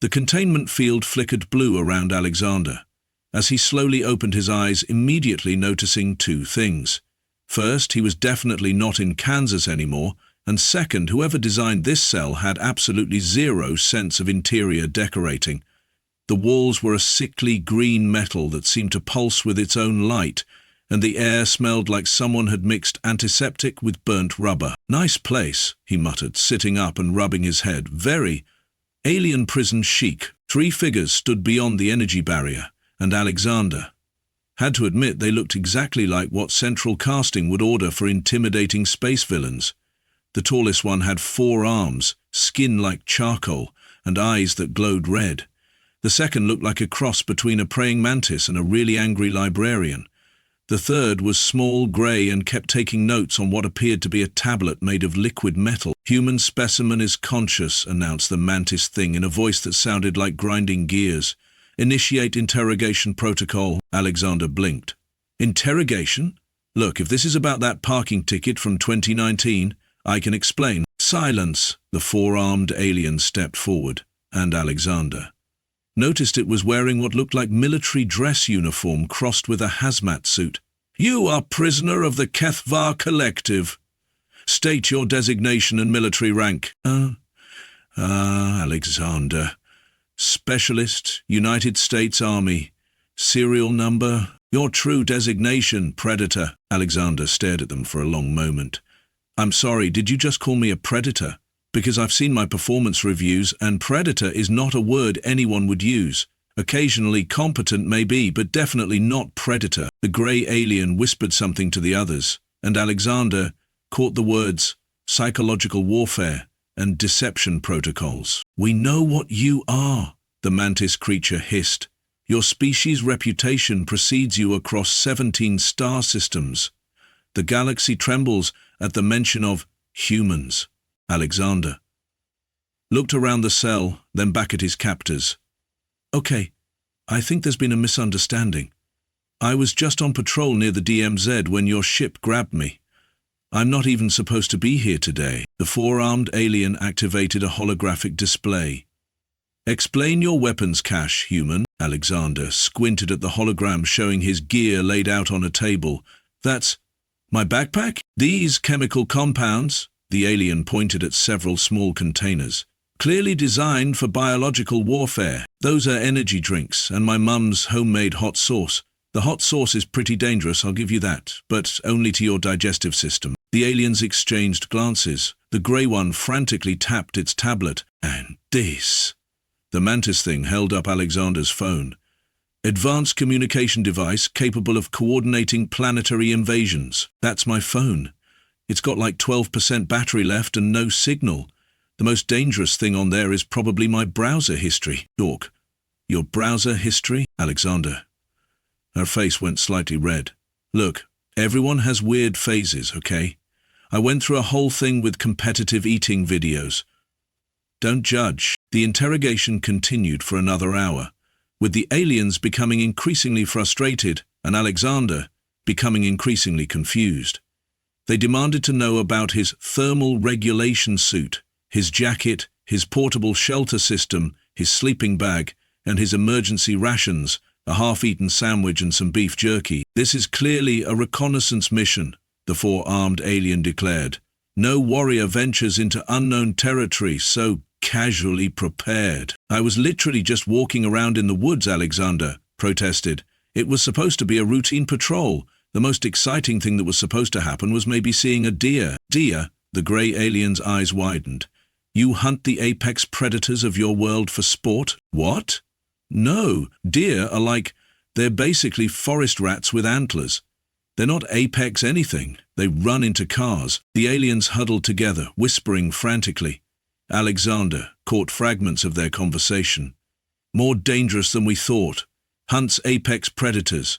The containment field flickered blue around Alexander, as he slowly opened his eyes, immediately noticing two things. First, he was definitely not in Kansas anymore, and second, whoever designed this cell had absolutely zero sense of interior decorating. The walls were a sickly green metal that seemed to pulse with its own light, and the air smelled like someone had mixed antiseptic with burnt rubber. "Nice place," he muttered, sitting up and rubbing his head. "Very alien prison chic." 3 figures stood beyond the energy barrier, and Alexander had to admit they looked exactly like what central casting would order for intimidating space villains. The tallest one had 4 arms, skin like charcoal, and eyes that glowed red. The second looked like a cross between a praying mantis and a really angry librarian. The third was small, grey, and kept taking notes on what appeared to be a tablet made of liquid metal. "Human specimen is conscious," announced the mantis thing in a voice that sounded like grinding gears. "Initiate interrogation protocol." Alexander blinked. "Interrogation? Look, if this is about that parking ticket from 2019, I can explain." "Silence!" The 4-armed alien stepped forward, and Alexander noticed it was wearing what looked like military dress uniform crossed with a hazmat suit. "You are prisoner of the HFY Collective. State your designation and military rank." Alexander. "Specialist, United States Army. Serial number?" "Your true designation, Predator." Alexander stared at them for a long moment. "I'm sorry, did you just call me a predator? Because I've seen my performance reviews, and predator is not a word anyone would use. Occasionally competent maybe, but definitely not predator." The grey alien whispered something to the others, and Alexander caught the words psychological warfare and deception protocols. "We know what you are," the mantis creature hissed. "Your species' reputation precedes you across 17 star systems. The galaxy trembles at the mention of humans." Alexander looked around the cell, then back at his captors. "Okay, I think there's been a misunderstanding. I was just on patrol near the DMZ when your ship grabbed me. I'm not even supposed to be here today." The 4-armed alien activated a holographic display. "Explain your weapons cache, human." Alexander squinted at the hologram showing his gear laid out on a table. "That's my backpack? These chemical compounds," the alien pointed at several small containers, "clearly designed for biological warfare. Those are energy drinks and my mum's homemade hot sauce. The hot sauce is pretty dangerous, I'll give you that, but only to your digestive system." The aliens exchanged glances. The grey one frantically tapped its tablet. "And this?" The mantis thing held up Alexander's phone. "Advanced communication device capable of coordinating planetary invasions." "That's my phone. It's got like 12% battery left and no signal. The most dangerous thing on there is probably my browser history." "Dork, your browser history?" Alexander. Her face went slightly red. "Look, everyone has weird phases, okay? I went through a whole thing with competitive eating videos. Don't judge." The interrogation continued for another hour, with the aliens becoming increasingly frustrated and Alexander becoming increasingly confused. They demanded to know about his thermal regulation suit, his jacket, his portable shelter system, his sleeping bag, and his emergency rations, a half-eaten sandwich and some beef jerky. "This is clearly a reconnaissance mission," the 4-armed alien declared. "No warrior ventures into unknown territory so casually prepared." "I was literally just walking around in the woods," Alexander protested. "It was supposed to be a routine patrol. The most exciting thing that was supposed to happen was maybe seeing a deer." "Deer?" The grey alien's eyes widened. "You hunt the apex predators of your world for sport?" "What?" "No, deer are like, they're basically forest rats with antlers. They're not apex anything. They run into cars." The aliens huddled together, whispering frantically. Alexander caught fragments of their conversation. "More dangerous than we thought. Hunts apex predators.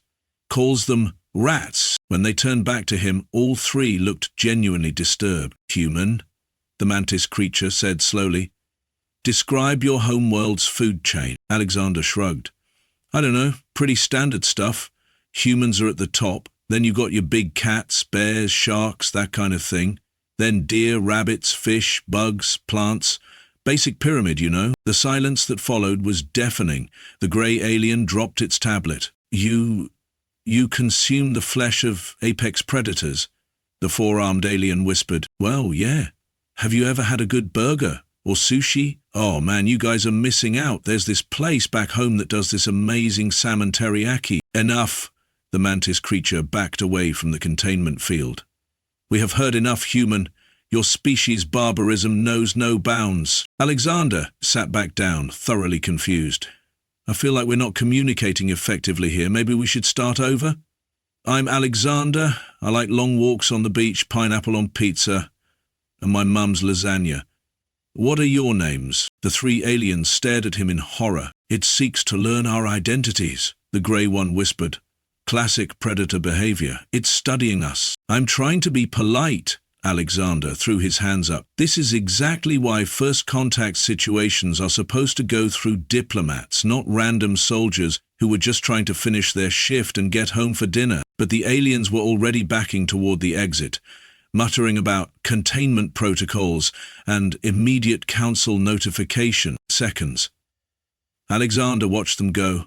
Calls them rats." When they turned back to him, all 3 looked genuinely disturbed. "Human," the mantis creature said slowly. "Describe your homeworld's food chain." Alexander shrugged. "I don't know, pretty standard stuff. Humans are at the top, then you got your big cats, bears, sharks, that kind of thing. Then deer, rabbits, fish, bugs, plants. Basic pyramid, you know. The silence that followed was deafening. The grey alien dropped its tablet. You consume the flesh of apex predators? The four-armed alien whispered. Well, yeah. Have you ever had a good burger? Or sushi? Oh man, you guys are missing out. There's this place back home that does this amazing salmon teriyaki. Enough! The mantis creature backed away from the containment field. We have heard enough, human. Your species' barbarism knows no bounds. Alexander sat back down, thoroughly confused. I feel like we're not communicating effectively here. Maybe we should start over? I'm Alexander. I like long walks on the beach, pineapple on pizza, and my mum's lasagna. What are your names? The three aliens stared at him in horror. It seeks to learn our identities, the grey one whispered. Classic predator behavior. It's studying us. I'm trying to be polite. Alexander threw his hands up. This is exactly why first contact situations are supposed to go through diplomats, not random soldiers who were just trying to finish their shift and get home for dinner. But the aliens were already backing toward the exit, muttering about containment protocols and immediate council notification seconds. Alexander watched them go,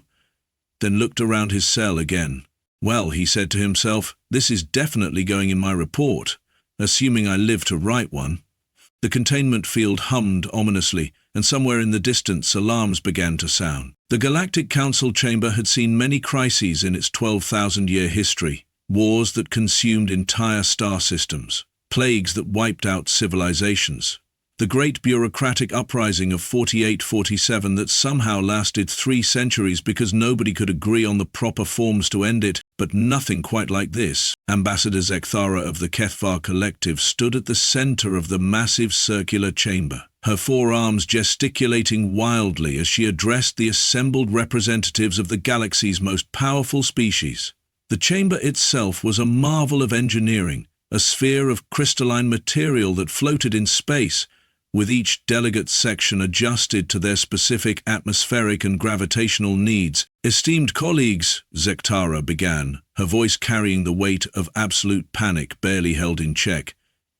then looked around his cell again. Well, he said to himself, this is definitely going in my report, assuming I live to write one. The containment field hummed ominously, and somewhere in the distance alarms began to sound. The Galactic Council chamber had seen many crises in its 12,000-year history. Wars that consumed entire star systems, plagues that wiped out civilizations. The great bureaucratic uprising of 48-47 that somehow lasted 3 centuries because nobody could agree on the proper forms to end it, but nothing quite like this. Ambassador Zekthara of the Kethvar Collective stood at the center of the massive circular chamber, her forearms gesticulating wildly as she addressed the assembled representatives of the galaxy's most powerful species. The chamber itself was a marvel of engineering, a sphere of crystalline material that floated in space, with each delegate section adjusted to their specific atmospheric and gravitational needs. Esteemed colleagues, Zekthara began, her voice carrying the weight of absolute panic barely held in check.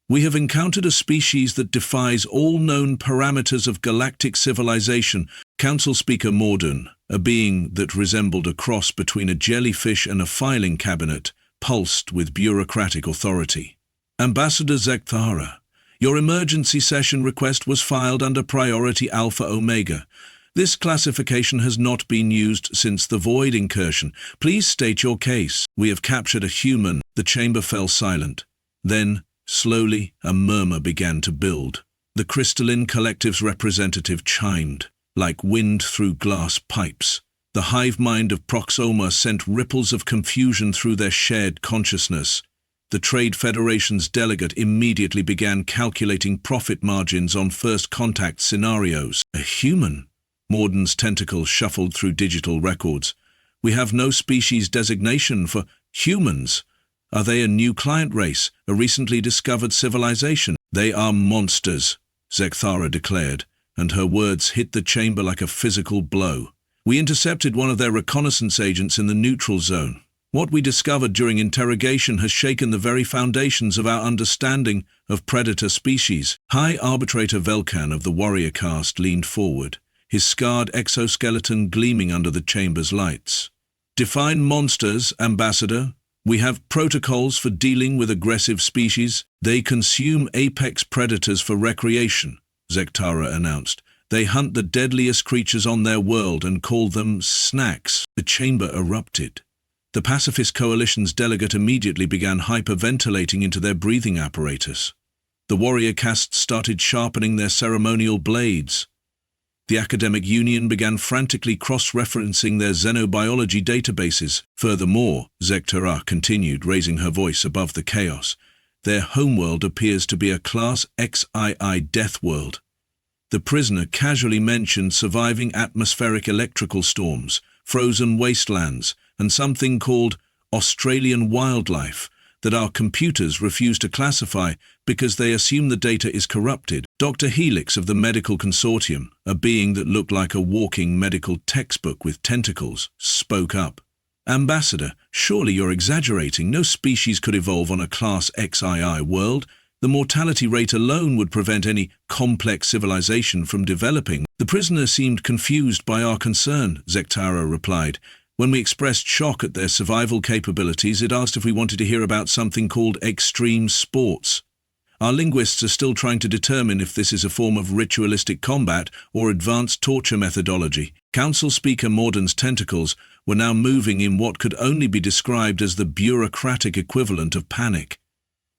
We have encountered a species that defies all known parameters of galactic civilization. Council Speaker Mordun, a being that resembled a cross between a jellyfish and a filing cabinet, pulsed with bureaucratic authority. Ambassador Zekthara, your emergency session request was filed under Priority Alpha Omega. This classification has not been used since the Void incursion. Please state your case. We have captured a human. The chamber fell silent. Then, slowly, a murmur began to build. The crystalline collective's representative chimed, like wind through glass pipes. The hive mind of Proxoma sent ripples of confusion through their shared consciousness. The Trade Federation's delegate immediately began calculating profit margins on first contact scenarios. A human? Morden's tentacles shuffled through digital records. We have no species designation for humans. Are they a new client race, a recently discovered civilization? They are monsters, Zekthara declared, and her words hit the chamber like a physical blow. We intercepted one of their reconnaissance agents in the neutral zone. What we discovered during interrogation has shaken the very foundations of our understanding of predator species. High Arbitrator Velkan of the warrior caste leaned forward, his scarred exoskeleton gleaming under the chamber's lights. Define monsters, Ambassador. We have protocols for dealing with aggressive species. They consume apex predators for recreation, Zekthara announced. They hunt the deadliest creatures on their world and call them snacks. The chamber erupted. The Pacifist Coalition's delegate immediately began hyperventilating into their breathing apparatus. The warrior castes started sharpening their ceremonial blades. The Academic Union began frantically cross-referencing their xenobiology databases. Furthermore, Zekthara continued, raising her voice above the chaos, their homeworld appears to be a Class XII death world. The prisoner casually mentioned surviving atmospheric electrical storms, frozen wastelands, and something called Australian wildlife that our computers refuse to classify because they assume the data is corrupted. Dr. Helix of the Medical Consortium, a being that looked like a walking medical textbook with tentacles, spoke up. Ambassador, surely you're exaggerating. No species could evolve on a Class XII world. The mortality rate alone would prevent any complex civilization from developing. The prisoner seemed confused by our concern, Zektara replied. When we expressed shock at their survival capabilities, it asked if we wanted to hear about something called extreme sports. Our linguists are still trying to determine if this is a form of ritualistic combat or advanced torture methodology. Council speaker Morden's tentacles were now moving in what could only be described as the bureaucratic equivalent of panic.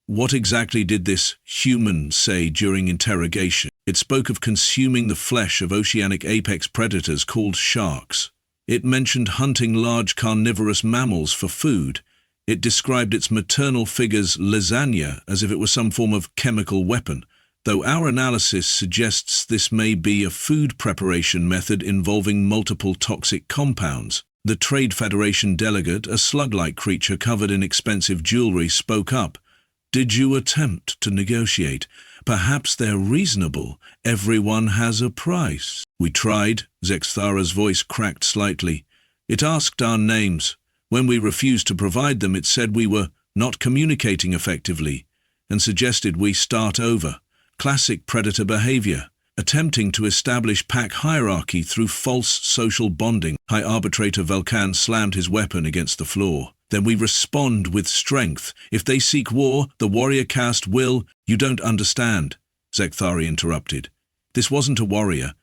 What exactly did this human say during interrogation? It spoke of consuming the flesh of oceanic apex predators called sharks. It mentioned hunting large carnivorous mammals for food. It described its maternal figure's lasagna as if it was some form of chemical weapon, though our analysis suggests this may be a food preparation method involving multiple toxic compounds. The Trade Federation delegate, a slug-like creature covered in expensive jewelry, spoke up. Did you attempt to negotiate? Perhaps they're reasonable. Everyone has a price. We tried. Zexthara's voice cracked slightly. It asked our names. When we refused to provide them, it said we were not communicating effectively and suggested we start over. Classic predator behavior, attempting to establish pack hierarchy through false social bonding. High Arbitrator Vulcan slammed his weapon against the floor. Then we respond with strength. If they seek war, the warrior caste will. You don't understand, Zekthari interrupted. This wasn't a warrior.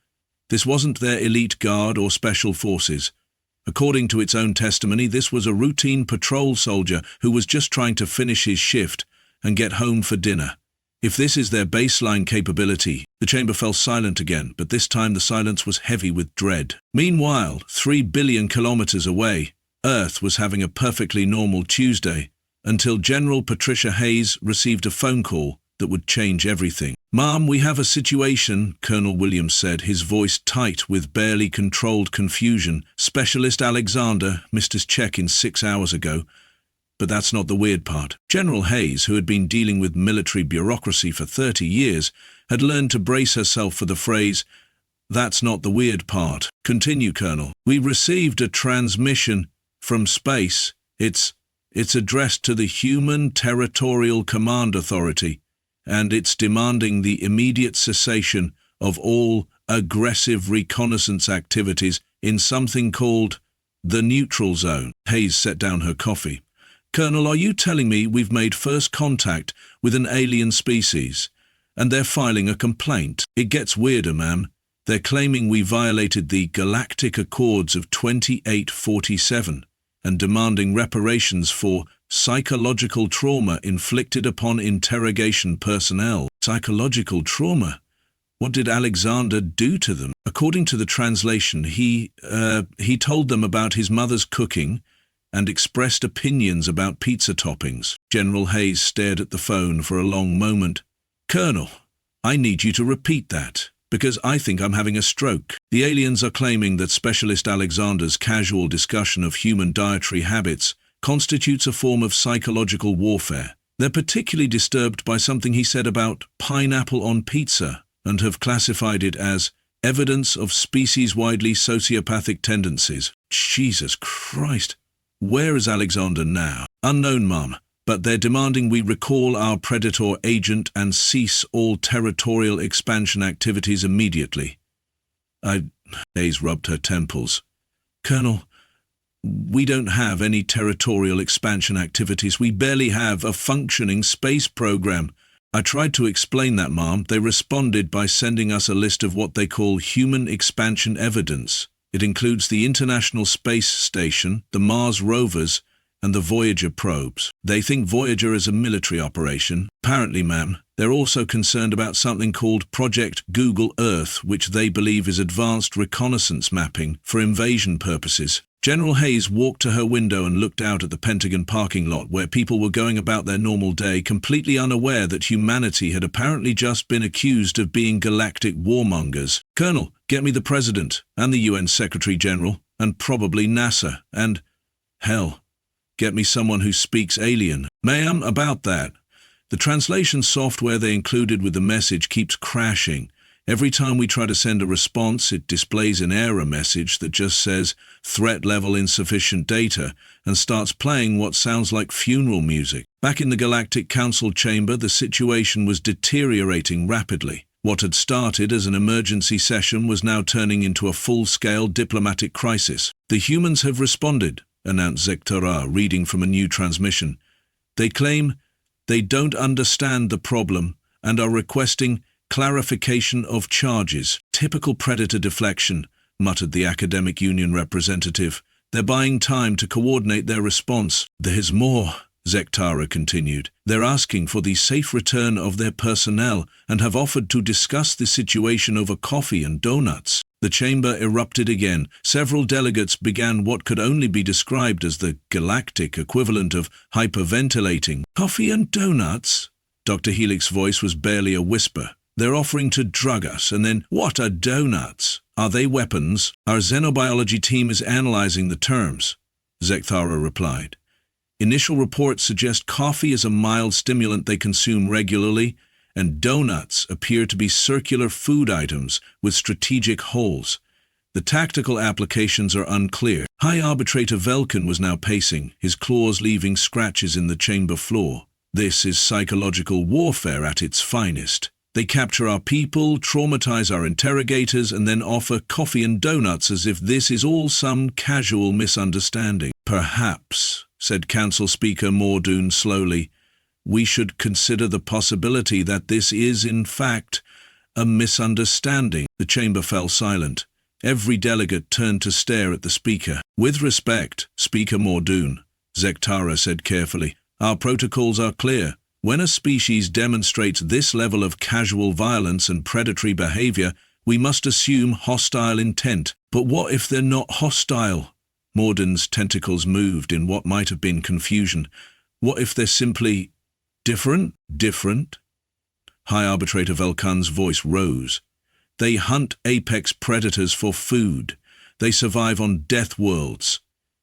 This wasn't their elite guard or special forces. According to its own testimony, this was a routine patrol soldier who was just trying to finish his shift and get home for dinner. If this is their baseline capability, the chamber fell silent again, but this time the silence was heavy with dread. Meanwhile, 3 billion kilometers away, Earth was having a perfectly normal Tuesday until General Patricia Hayes received a phone call that would change everything. "Ma'am, we have a situation," Colonel Williams said, his voice tight with barely controlled confusion. "Specialist Alexander missed his check-in 6 hours ago." But that's not the weird part. General Hayes, who had been dealing with military bureaucracy for 30 years, had learned to brace herself for the phrase, "That's not the weird part." "Continue, Colonel." "We received a transmission from space. It's addressed to the Human Territorial Command Authority, and it's demanding the immediate cessation of all aggressive reconnaissance activities in something called the neutral zone." Hayes set down her coffee. "Colonel, are you telling me we've made first contact with an alien species, and they're filing a complaint?" "It gets weirder, ma'am. They're claiming we violated the Galactic Accords of 2847 and demanding reparations for psychological trauma inflicted upon interrogation personnel." Psychological trauma? What did Alexander do to them? According to the translation, he told them about his mother's cooking and expressed opinions about pizza toppings. General Hayes stared at the phone for a long moment. "Colonel, I need you to repeat that, because I think I'm having a stroke." "The aliens are claiming that Specialist Alexander's casual discussion of human dietary habits constitutes a form of psychological warfare. They're particularly disturbed by something he said about pineapple on pizza and have classified it as evidence of species-widely sociopathic tendencies." Jesus Christ. "Where is Alexander now?" "Unknown, ma'am, but they're demanding we recall our Predator agent and cease all territorial expansion activities immediately." Hayes rubbed her temples. "Colonel, we don't have any territorial expansion activities. We barely have a functioning space program." "I tried to explain that, ma'am. They responded by sending us a list of what they call human expansion evidence. It includes the International Space Station, the Mars rovers, and the Voyager probes. They think Voyager is a military operation. Apparently, ma'am, they're also concerned about something called Project Google Earth, which they believe is advanced reconnaissance mapping for invasion purposes." General Hayes walked to her window and looked out at the Pentagon parking lot where people were going about their normal day, completely unaware that humanity had apparently just been accused of being galactic warmongers. "Colonel, get me the President and the UN Secretary General, and probably NASA, and, hell, get me someone who speaks alien." "Ma'am, about that. The translation software they included with the message keeps crashing. Every time we try to send a response, it displays an error message that just says, threat level insufficient data, and starts playing what sounds like funeral music. Back in the Galactic Council chamber, the situation was deteriorating rapidly. What had started as an emergency session was now turning into a full-scale diplomatic crisis. The humans have responded, announced Zektara, reading from a new transmission. They claim they don't understand the problem and are requesting clarification of charges. Typical predator deflection, muttered the academic union representative. They're buying time to coordinate their response. There's more, Zektara continued. They're asking for the safe return of their personnel and have offered to discuss the situation over coffee and donuts. The chamber erupted again. Several delegates began what could only be described as the galactic equivalent of hyperventilating. Coffee and donuts? Dr. Helix's voice was barely a whisper. They're offering to drug us, and then, what are donuts? Are they weapons? Our xenobiology team is analyzing the terms, Zektara replied. Initial reports suggest coffee is a mild stimulant they consume regularly, and donuts appear to be circular food items with strategic holes. The tactical applications are unclear. High Arbitrator Velkin was now pacing, his claws leaving scratches in the chamber floor. This is psychological warfare at its finest. They capture our people, traumatize our interrogators, and then offer coffee and donuts as if this is all some casual misunderstanding. Perhaps, said Council Speaker Mordoon slowly, we should consider the possibility that this is, in fact, a misunderstanding. The chamber fell silent. Every delegate turned to stare at the speaker. With respect, Speaker Mordoon, Zektara said carefully, our protocols are clear. When a species demonstrates this level of casual violence and predatory behavior, we must assume hostile intent. But what if they're not hostile? Morden's tentacles moved in what might have been confusion. What if they're simply different? Different? High Arbitrator Velkan's voice rose. They hunt apex predators for food. They survive on death worlds.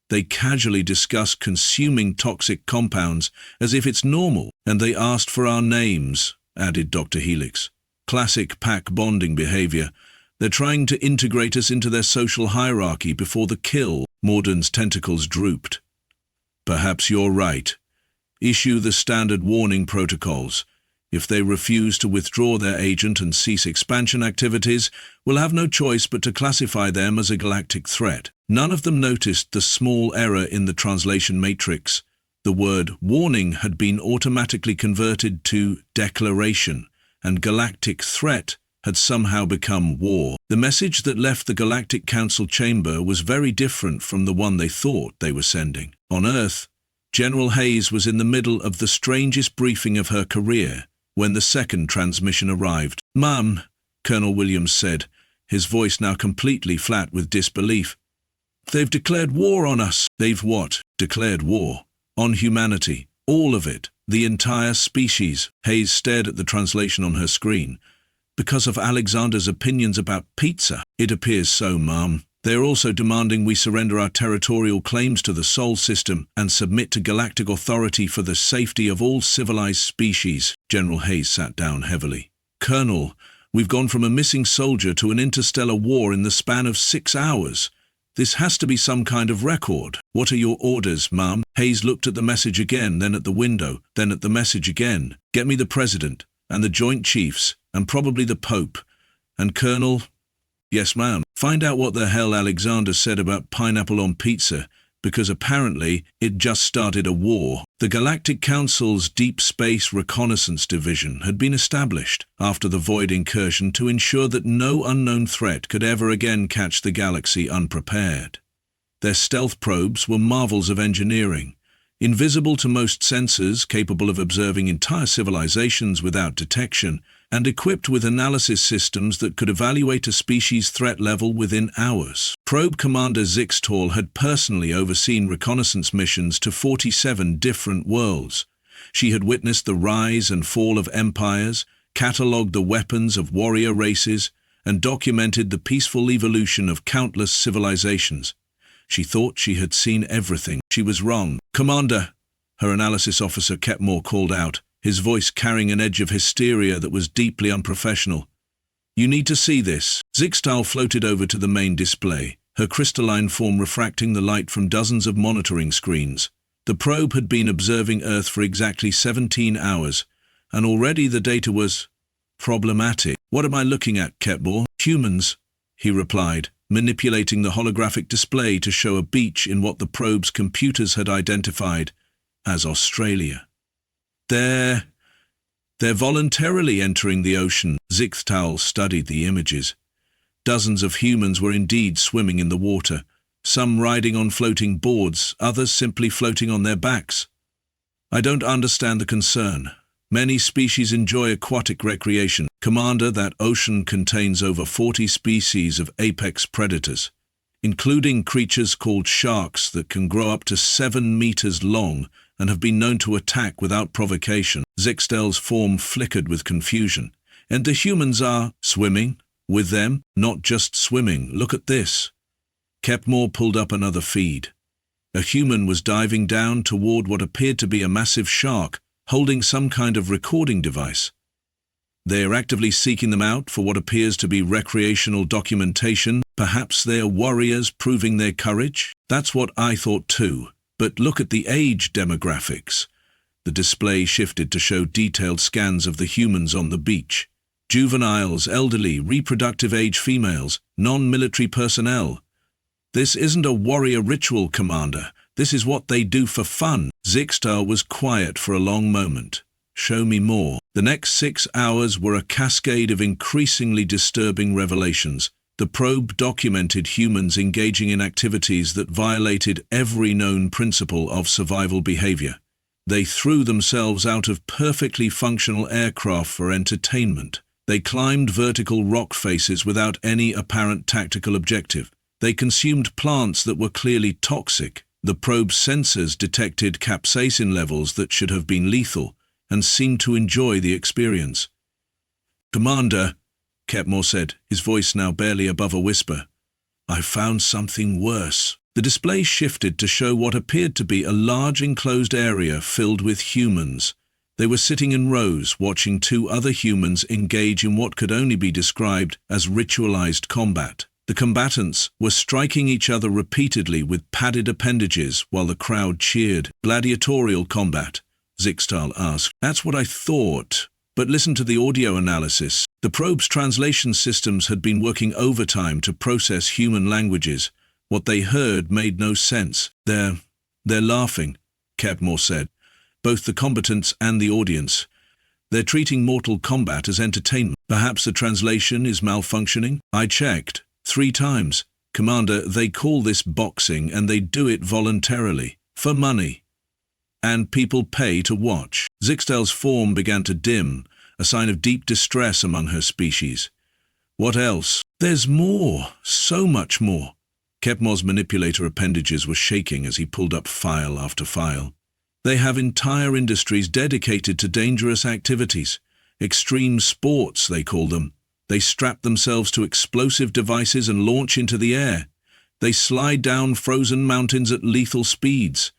They casually discuss consuming toxic compounds as if it's normal, and they asked for our names, added Dr. Helix. Classic pack bonding behavior. They're trying to integrate us into their social hierarchy before the kill. Morden's tentacles drooped. Perhaps you're right. Issue the standard warning protocols. If they refuse to withdraw their agent and cease expansion activities, we'll have no choice but to classify them as a galactic threat. None of them noticed the small error in the translation matrix. The word warning had been automatically converted to declaration, and galactic threat had somehow become war. The message that left the Galactic Council chamber was very different from the one they thought they were sending. On Earth, General Hayes was in the middle of the strangest briefing of her career when the second transmission arrived. Ma'am, Colonel Williams said, his voice now completely flat with disbelief. They've declared war on us. They've what? Declared war? On humanity. All of it. The entire species. Hayes stared at the translation on her screen. Because of Alexander's opinions about pizza. It appears so, ma'am. They are also demanding we surrender our territorial claims to the Sol system and submit to galactic authority for the safety of all civilized species. General Hayes sat down heavily. Colonel, we've gone from a missing soldier to an interstellar war in the span of 6 hours. This has to be some kind of record. What are your orders, ma'am? Hayes looked at the message again, then at the window, then at the message again. Get me the President, and the Joint Chiefs, and probably the Pope. And Colonel... Yes, ma'am. Find out what the hell Alexander said about pineapple on pizza, because apparently it just started a war. The Galactic Council's Deep Space Reconnaissance Division had been established after the Void incursion to ensure that no unknown threat could ever again catch the galaxy unprepared. Their stealth probes were marvels of engineering, invisible to most sensors, capable of observing entire civilizations without detection, and equipped with analysis systems that could evaluate a species' threat level within hours. Probe Commander Zixtal had personally overseen reconnaissance missions to 47 different worlds. She had witnessed the rise and fall of empires, catalogued the weapons of warrior races, and documented the peaceful evolution of countless civilizations. She thought she had seen everything. She was wrong. Commander, her analysis officer Kepmore called out, his voice carrying an edge of hysteria that was deeply unprofessional. You need to see this. Zixtal floated over to the main display, her crystalline form refracting the light from dozens of monitoring screens. The probe had been observing Earth for exactly 17 hours, and already the data was problematic. What am I looking at, Kepmore? Humans, he replied, manipulating the holographic display to show a beach in what the probe's computers had identified as Australia. They're voluntarily entering the ocean. Zixtal studied the images. Dozens of humans were indeed swimming in the water, some riding on floating boards, others simply floating on their backs. I don't understand the concern. Many species enjoy aquatic recreation. Commander, that ocean contains over 40 species of apex predators, including creatures called sharks that can grow up to 7 meters long and have been known to attack without provocation. Zixtal's form flickered with confusion. And the humans are swimming with them? Not just swimming. Look at this. Kepmore pulled up another feed. A human was diving down toward what appeared to be a massive shark, holding some kind of recording device. They are actively seeking them out for what appears to be recreational documentation. Perhaps they are warriors proving their courage? That's what I thought too. But look at the age demographics. The display shifted to show detailed scans of the humans on the beach. Juveniles, elderly, reproductive age females, non-military personnel. This isn't a warrior ritual, Commander. This is what they do for fun. Zixtal was quiet for a long moment. Show me more. The next 6 hours were a cascade of increasingly disturbing revelations. The probe documented humans engaging in activities that violated every known principle of survival behavior. They threw themselves out of perfectly functional aircraft for entertainment. They climbed vertical rock faces without any apparent tactical objective. They consumed plants that were clearly toxic. The probe's sensors detected capsaicin levels that should have been lethal, and seemed to enjoy the experience. Commander, Kepmore said, his voice now barely above a whisper, I found something worse. The display shifted to show what appeared to be a large enclosed area filled with humans. They were sitting in rows, watching 2 other humans engage in what could only be described as ritualized combat. The combatants were striking each other repeatedly with padded appendages while the crowd cheered. Gladiatorial combat, Zixtal asked. That's what I thought. But listen to the audio analysis. The probe's translation systems had been working overtime to process human languages. What they heard made no sense. They're laughing, Kepmore said. Both the combatants and the audience. They're treating Mortal Kombat as entertainment. Perhaps the translation is malfunctioning? I checked 3 times. Commander, they call this boxing and they do it voluntarily. For money. And people pay to watch. Zixtal's form began to dim, a sign of deep distress among her species. What else? There's more. So much more. Kepmore's manipulator appendages were shaking as he pulled up file after file. They have entire industries dedicated to dangerous activities. Extreme sports, they call them. They strap themselves to explosive devices and launch into the air. They slide down frozen mountains at lethal speeds.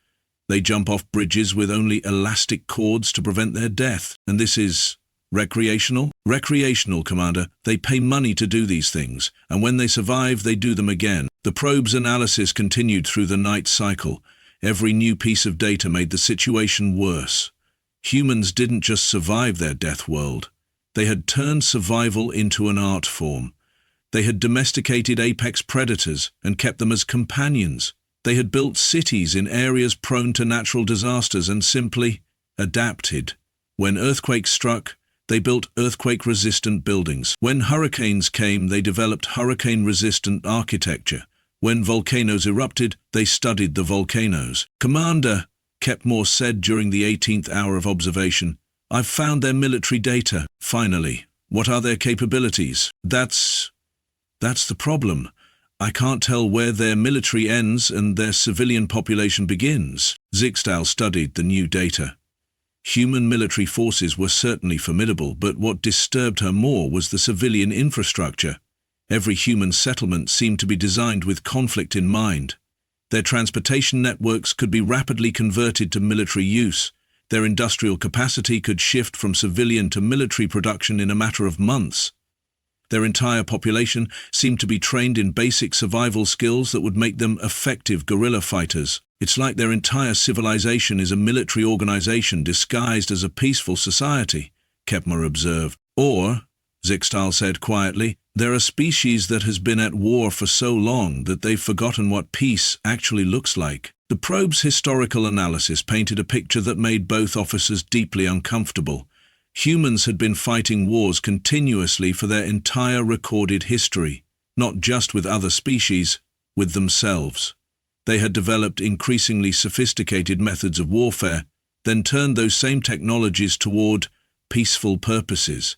They jump off bridges with only elastic cords to prevent their death. And this is recreational? Recreational, Commander. They pay money to do these things, and when they survive, they do them again. The probe's analysis continued through the night cycle. Every new piece of data made the situation worse. Humans didn't just survive their death world. They had turned survival into an art form. They had domesticated apex predators and kept them as companions. They had built cities in areas prone to natural disasters and simply adapted. When earthquakes struck, they built earthquake-resistant buildings. When hurricanes came, they developed hurricane-resistant architecture. When volcanoes erupted, they studied the volcanoes. Commander, Kepmore said during the 18th hour of observation, I've found their military data. Finally, what are their capabilities? That's the problem. I can't tell where their military ends and their civilian population begins. Zixtal studied the new data. Human military forces were certainly formidable, but what disturbed her more was the civilian infrastructure. Every human settlement seemed to be designed with conflict in mind. Their transportation networks could be rapidly converted to military use. Their industrial capacity could shift from civilian to military production in a matter of months. Their entire population seemed to be trained in basic survival skills that would make them effective guerrilla fighters. It's like their entire civilization is a military organization disguised as a peaceful society, Kepmer observed. Or, Zixtal said quietly, they're a species that has been at war for so long that they've forgotten what peace actually looks like. The probe's historical analysis painted a picture that made both officers deeply uncomfortable. Humans had been fighting wars continuously for their entire recorded history, not just with other species, with themselves. They had developed increasingly sophisticated methods of warfare, then turned those same technologies toward peaceful purposes.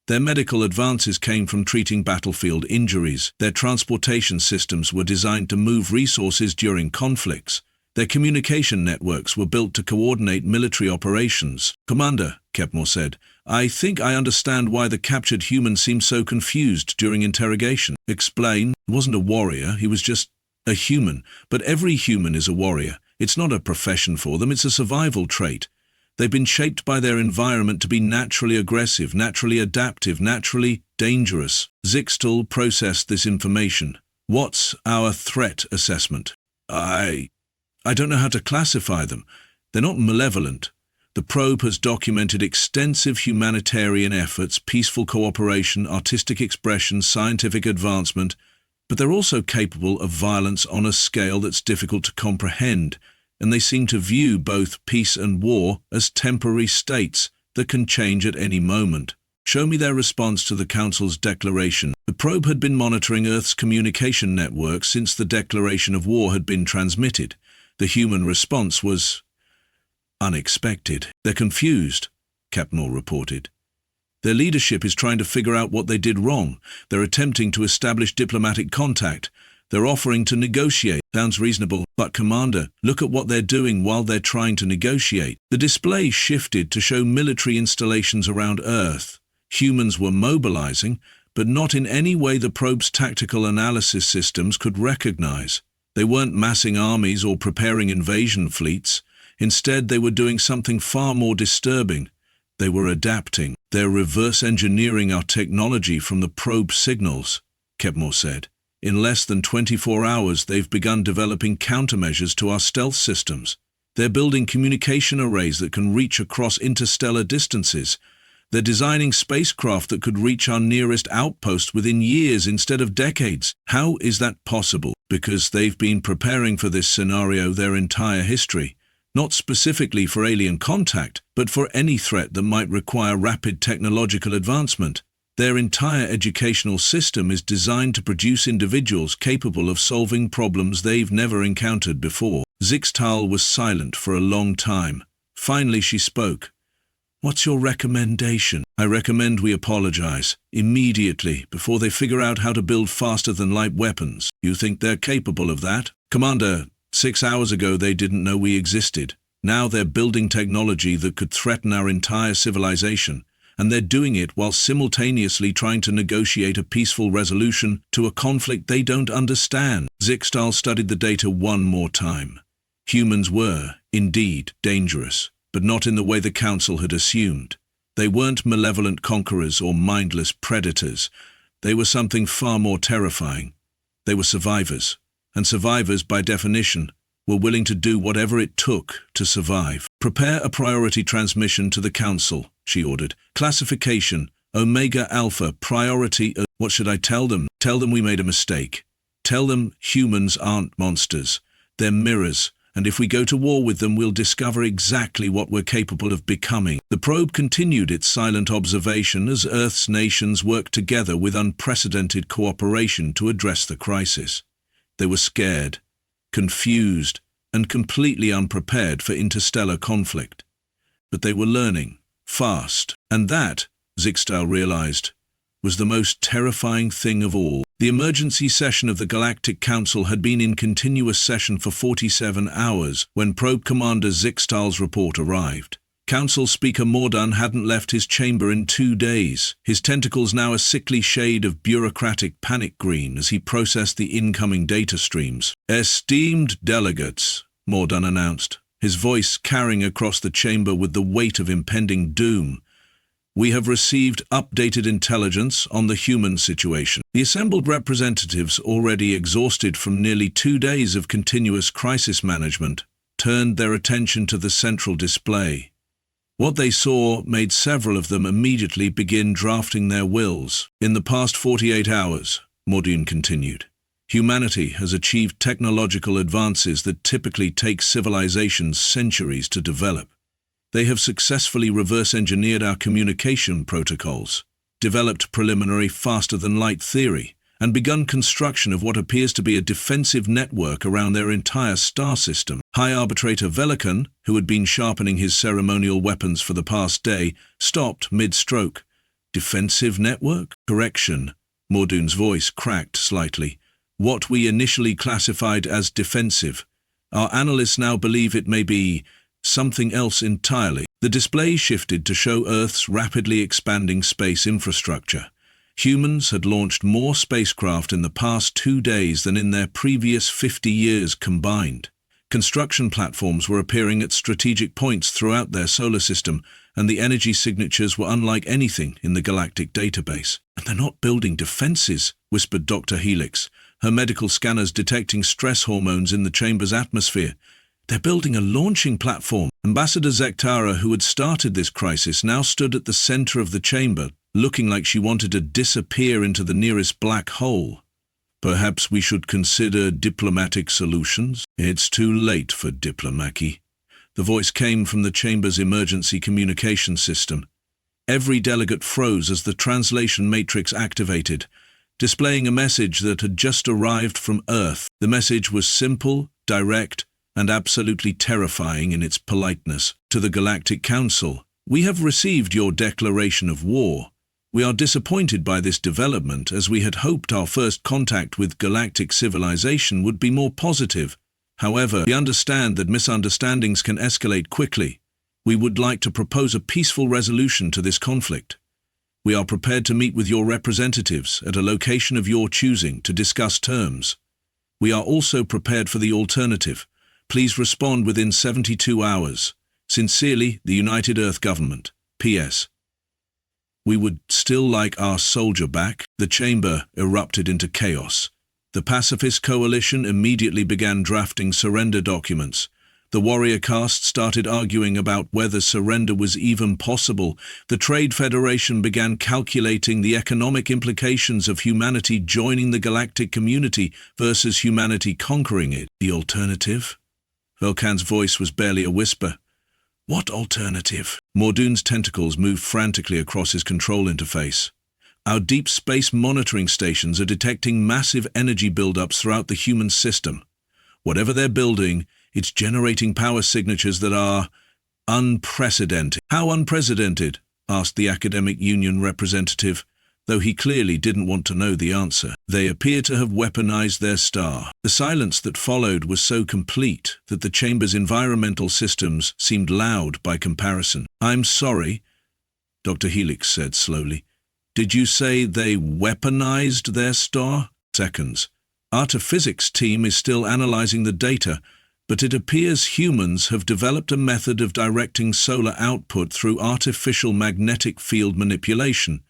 Their medical advances came from treating battlefield injuries. Their transportation systems were designed to move resources during conflicts. Their communication networks were built to coordinate military operations. "Commander," Kepmer said, "I think I understand why the captured human seemed so confused during interrogation." "Explain." "He wasn't a warrior, he was just a human. But every human is a warrior. It's not a profession for them, it's a survival trait. They've been shaped by their environment to be naturally aggressive, naturally adaptive, naturally dangerous." Zixtal processed this information. "What's our threat assessment?" I don't know how to classify them. They're not malevolent. The probe has documented extensive humanitarian efforts, peaceful cooperation, artistic expression, scientific advancement, but they're also capable of violence on a scale that's difficult to comprehend, and they seem to view both peace and war as temporary states that can change at any moment. "Show me their response to the Council's declaration." The probe had been monitoring Earth's communication network since the declaration of war had been transmitted. The human response was unexpected. "They're confused," Kepner reported. "Their leadership is trying to figure out what they did wrong. They're attempting to establish diplomatic contact. They're offering to negotiate." "Sounds reasonable. But Commander, look at what they're doing while they're trying to negotiate." The display shifted to show military installations around Earth. Humans were mobilizing, but not in any way the probe's tactical analysis systems could recognize. They weren't massing armies or preparing invasion fleets. Instead, they were doing something far more disturbing. They were adapting. "They're reverse engineering our technology from the probe signals," Kepner said. "In less than 24 hours, they've begun developing countermeasures to our stealth systems. They're building communication arrays that can reach across interstellar distances. They're designing spacecraft that could reach our nearest outpost within years instead of decades." "How is that possible?" "Because they've been preparing for this scenario their entire history. Not specifically for alien contact, but for any threat that might require rapid technological advancement. Their entire educational system is designed to produce individuals capable of solving problems they've never encountered before." Zixtal was silent for a long time. Finally she spoke. "What's your recommendation?" "I recommend we apologize, immediately, before they figure out how to build faster-than-light weapons." "You think they're capable of that?" "Commander, 6 hours ago they didn't know we existed. Now they're building technology that could threaten our entire civilization, and they're doing it while simultaneously trying to negotiate a peaceful resolution to a conflict they don't understand." Zixtal studied the data one more time. Humans were, indeed, dangerous, but not in the way the Council had assumed. They weren't malevolent conquerors or mindless predators. They were something far more terrifying. They were survivors, and survivors, by definition, were willing to do whatever it took to survive. "Prepare a priority transmission to the Council," she ordered. "Classification, Omega Alpha, priority." "What should I tell them?" "Tell them we made a mistake. Tell them humans aren't monsters. They're mirrors. And if we go to war with them, we'll discover exactly what we're capable of becoming." The probe continued its silent observation as Earth's nations worked together with unprecedented cooperation to address the crisis. They were scared, confused, and completely unprepared for interstellar conflict. But they were learning, fast. And that, Zixtal realized, was the most terrifying thing of all. The emergency session of the Galactic Council had been in continuous session for 47 hours when Probe Commander Zixtal's report arrived. Council Speaker Mordan hadn't left his chamber in 2 days, his tentacles now a sickly shade of bureaucratic panic green as he processed the incoming data streams. "Esteemed delegates," Mordan announced, his voice carrying across the chamber with the weight of impending doom. We have received updated intelligence on the human situation. The assembled representatives, already exhausted from nearly 2 days of continuous crisis management, turned their attention to the central display. What they saw made several of them immediately begin drafting their wills. In the past 48 hours, Mordoon continued, humanity has achieved technological advances that typically take civilizations centuries to develop. They have successfully reverse-engineered our communication protocols, developed preliminary faster-than-light theory, and begun construction of what appears to be a defensive network around their entire star system. High Arbitrator Velikan, who had been sharpening his ceremonial weapons for the past day, stopped mid-stroke. Defensive network? Correction. Mordoon's voice cracked slightly. What we initially classified as defensive. Our analysts now believe it may be something else entirely. The display shifted to show Earth's rapidly expanding space infrastructure. Humans had launched more spacecraft in the past 2 days than in their previous 50 years combined. Construction platforms were appearing at strategic points throughout their solar system, and the energy signatures were unlike anything in the galactic database. "And they're not building defenses," whispered Dr. Helix, her medical scanners detecting stress hormones in the chamber's atmosphere. "They're building a launching platform." Ambassador Zektara, who had started this crisis, now stood at the center of the chamber, looking like she wanted to disappear into the nearest black hole. "Perhaps we should consider diplomatic solutions?" "It's too late for diplomacy." The voice came from the chamber's emergency communication system. Every delegate froze as the translation matrix activated, displaying a message that had just arrived from Earth. The message was simple, direct, and absolutely terrifying in its politeness. "To the Galactic Council, we have received your declaration of war. We are disappointed by this development, as we had hoped our first contact with galactic civilization would be more positive. However, we understand that misunderstandings can escalate quickly. We would like to propose a peaceful resolution to this conflict. We are prepared to meet with your representatives at a location of your choosing to discuss terms. We are also prepared for the alternative. Please respond within 72 hours. Sincerely, the United Earth Government. P.S. We would still like our soldier back." The chamber erupted into chaos. The pacifist coalition immediately began drafting surrender documents. The warrior caste started arguing about whether surrender was even possible. The Trade Federation began calculating the economic implications of humanity joining the galactic community versus humanity conquering it. The alternative? Velkan's voice was barely a whisper. "What alternative?" Mordoon's tentacles moved frantically across his control interface. "Our deep space monitoring stations are detecting massive energy buildups throughout the human system. Whatever they're building, it's generating power signatures that are unprecedented." "How unprecedented?" asked the Academic Union representative, though he clearly didn't want to know the answer. "They appear to have weaponized their star." The silence that followed was so complete that the chamber's environmental systems seemed loud by comparison. "I'm sorry," Dr. Helix said slowly. "Did you say they weaponized their star?" "Seconds. Artiphysics team is still analyzing the data, but it appears humans have developed a method of directing solar output through artificial magnetic field manipulation.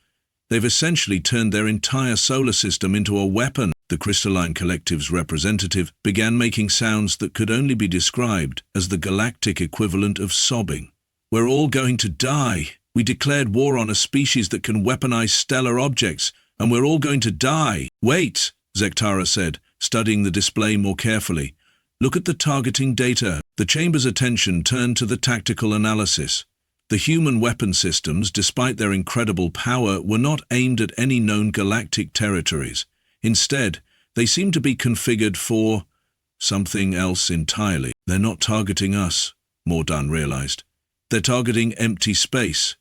They've essentially turned their entire solar system into a weapon." The Crystalline Collective's representative began making sounds that could only be described as the galactic equivalent of sobbing. "We're all going to die. We declared war on a species that can weaponize stellar objects, and we're all going to die." "Wait," Zektara said, studying the display more carefully. "Look at the targeting data." The chamber's attention turned to the tactical analysis. The human weapon systems, despite their incredible power, were not aimed at any known galactic territories. Instead, they seemed to be configured for something else entirely. "They're not targeting us," Mordoon realized. "They're targeting empty space.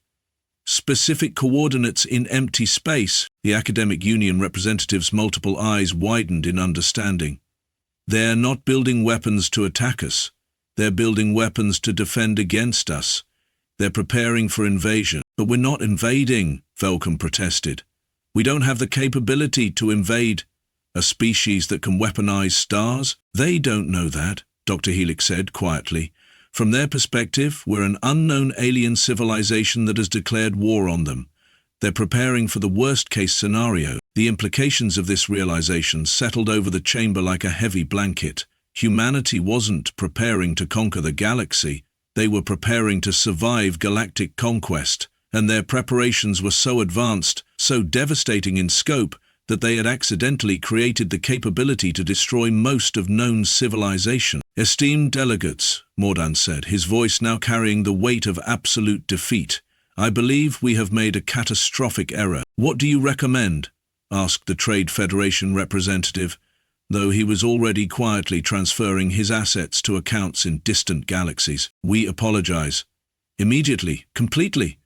Specific coordinates in empty space." The Academic Union representative's multiple eyes widened in understanding. "They're not building weapons to attack us. They're building weapons to defend against us. They're preparing for invasion." "But we're not invading," Velkan protested. "We don't have the capability to invade a species that can weaponize stars." "They don't know that," Dr. Helix said quietly. From their perspective, we're an unknown alien civilization that has declared war on them. They're preparing for the worst-case scenario. The implications of this realization settled over the chamber like a heavy blanket. Humanity wasn't preparing to conquer the galaxy. They were preparing to survive galactic conquest, and their preparations were so advanced, so devastating in scope, that they had accidentally created the capability to destroy most of known civilization. "Esteemed delegates," Mordan said, his voice now carrying the weight of absolute defeat, "I believe we have made a catastrophic error." "What do you recommend?" asked the Trade Federation representative, though he was already quietly transferring his assets to accounts in distant galaxies. "We apologize. Immediately, completely.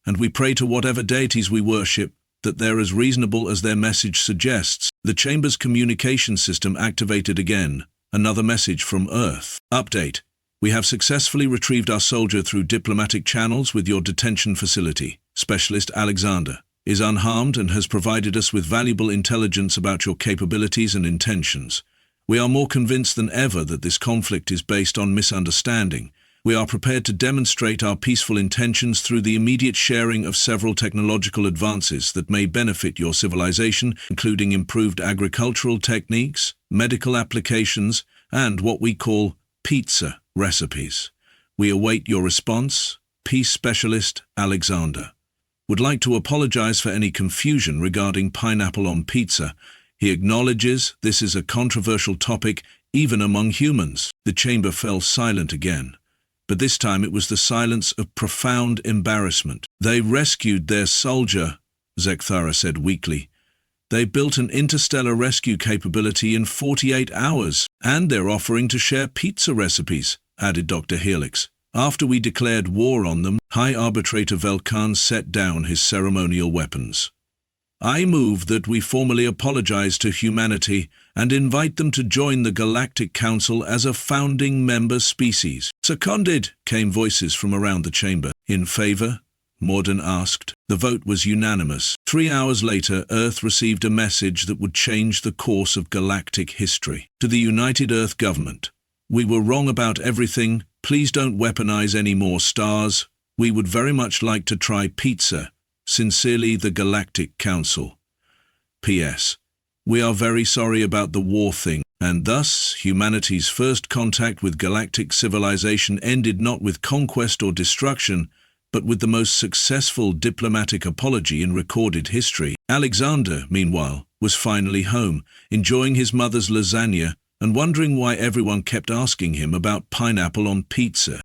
And we pray to whatever deities we worship that they're as reasonable as their message suggests." The Chamber's communication system activated again. Another message from Earth. "Update. We have successfully retrieved our soldier through diplomatic channels with your detention facility. Specialist Alexander is unharmed and has provided us with valuable intelligence about your capabilities and intentions. We are more convinced than ever that this conflict is based on misunderstanding. We are prepared to demonstrate our peaceful intentions through the immediate sharing of several technological advances that may benefit your civilization, including improved agricultural techniques, medical applications, and what we call pizza recipes. We await your response. Peace Specialist Alexander. Would like to apologize for any confusion regarding pineapple on pizza. He acknowledges this is a controversial topic even among humans." The chamber fell silent again. But this time it was the silence of profound embarrassment. "They rescued their soldier," Zekthara said weakly. "They built an interstellar rescue capability in 48 hours, and they're offering to share pizza recipes," added Dr. Helix. "After we declared war on them," High Arbitrator Velkan set down his ceremonial weapons. "I move that we formally apologize to humanity and invite them to join the Galactic Council as a founding member species." "Seconded," came voices from around the chamber. "In favor?" Morden asked. The vote was unanimous. 3 hours later, Earth received a message that would change the course of galactic history. "To the United Earth Government, we were wrong about everything. Please don't weaponize any more stars. We would very much like to try pizza. Sincerely, the Galactic Council. P.S. We are very sorry about the war thing." And thus, humanity's first contact with galactic civilization ended not with conquest or destruction, but with the most successful diplomatic apology in recorded history. Alexander, meanwhile, was finally home, enjoying his mother's lasagna and wondering why everyone kept asking him about pineapple on pizza.